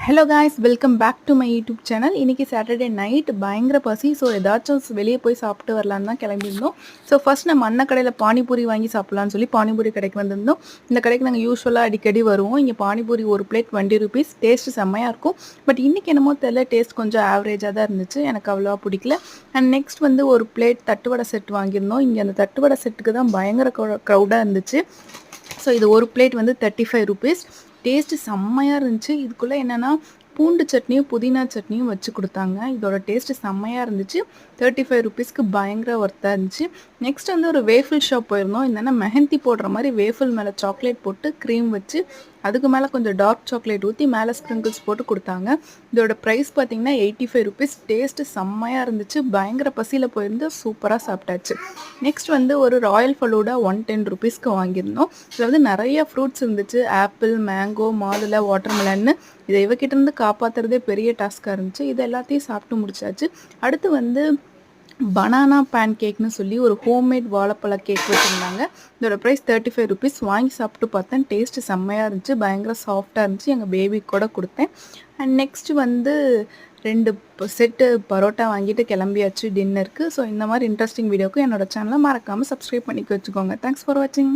Hello guys, welcome back to my YouTube channel. இன்றைக்கி Saturday night பயங்கர பசி. So ஏதாச்சும் வெளியே போய் சாப்பிட்டு வரலான்னு தான் கிளம்பியிருந்தோம். ஸோ ஃபஸ்ட் நம்ம அண்ணன் கடையில் பானிபூரி வாங்கி சாப்பிட்லான்னு சொல்லி பானிபூரி கடைக்கு வந்திருந்தோம். இந்த கடைக்கு நாங்கள் யூஸ்வலாக அடிக்கடி வருவோம். இங்கே பானிபூரி ஒரு பிளேட் 20 rupees. டேஸ்ட்டு செம்மையாக இருக்கும். பட் இன்றைக்கி என்னமோ தெரியல, டேஸ்ட் கொஞ்சம் ஆவரேஜாக தான் இருந்துச்சு. எனக்கு அவ்வளோவா பிடிக்கல. அண்ட் நெக்ஸ்ட் ஒரு பிளேட் தட்டுவடை செட் வாங்கியிருந்தோம். இங்கே அந்த தட்டுவடை செட்டுக்கு தான் பயங்கர க்ரௌடாக இருந்துச்சு. ஸோ இது ஒரு பிளேட் 35 rupees. டேஸ்ட்டு செம்மையாக இருந்துச்சு. இதுக்குள்ளே என்னென்னா பூண்டு சட்னியும் புதினா சட்னியும் வச்சு கொடுத்தாங்க. இதோட டேஸ்ட்டு செம்மையாக இருந்துச்சு. 35 rupeesக்கு பயங்கர ஒர்த்தாக இருந்துச்சு. நெக்ஸ்ட் ஒரு வேஃபில் ஷாப் போயிருந்தோம். என்னென்னா மெஹந்தி போடுற மாதிரி வேஃபில் மேலே சாக்லேட் போட்டு க்ரீம் வச்சு அதுக்கு மேலே கொஞ்சம் டார்க் சாக்லேட் ஊற்றி மேலே ஸ்ப்ரிங்கிள்ஸ் போட்டு கொடுத்தாங்க. இதோட ப்ரைஸ் பார்த்திங்கன்னா 85 rupees. டேஸ்ட்டு செம்மையாக இருந்துச்சு. பயங்கர பசியில் போயிருந்து சூப்பராக சாப்பிட்டாச்சு. நெக்ஸ்ட் ஒரு ராயல் ஃபலூடா 110 rupeesக்கு வாங்கியிருந்தோம். இதில் நிறைய ஃப்ரூட்ஸ் இருந்துச்சு. ஆப்பிள், மேங்கோ, மாதுளை, வாட்டர்மெலன்னு. இதை இவகிட்ட இருந்து காப்பாற்றுறதே பெரிய டாஸ்காக இருந்துச்சு. இது எல்லாத்தையும் சாப்பிட்டு முடிச்சாச்சு. அடுத்து பனானா பேன் கேக்னு சொல்லி ஒரு ஹோம்மேட் வாழைப்பழ கேக் வச்சுருந்தாங்க. இதோட ப்ரைஸ் 35 rupees. வாங்கி சாப்பிட்டு பார்த்தேன். டேஸ்ட்டு செம்மையாக இருந்துச்சு. பயங்கர சாஃப்டாக இருந்துச்சு. எங்கள் பேபிக்கு கூட கொடுத்தேன். அண்ட் நெக்ஸ்ட் 2 செட்டு பரோட்டா வாங்கிட்டு கிளம்பியாச்சு டின்னருக்கு. ஸோ இந்த மாதிரி இன்ட்ரெஸ்டிங் வீடியோக்கு என்னோட சேனலை மறக்காமல் சப்ஸ்கிரைப் பண்ணிக்க வச்சுக்கோங்க. தேங்க்ஸ் ஃபார் வாட்சிங்.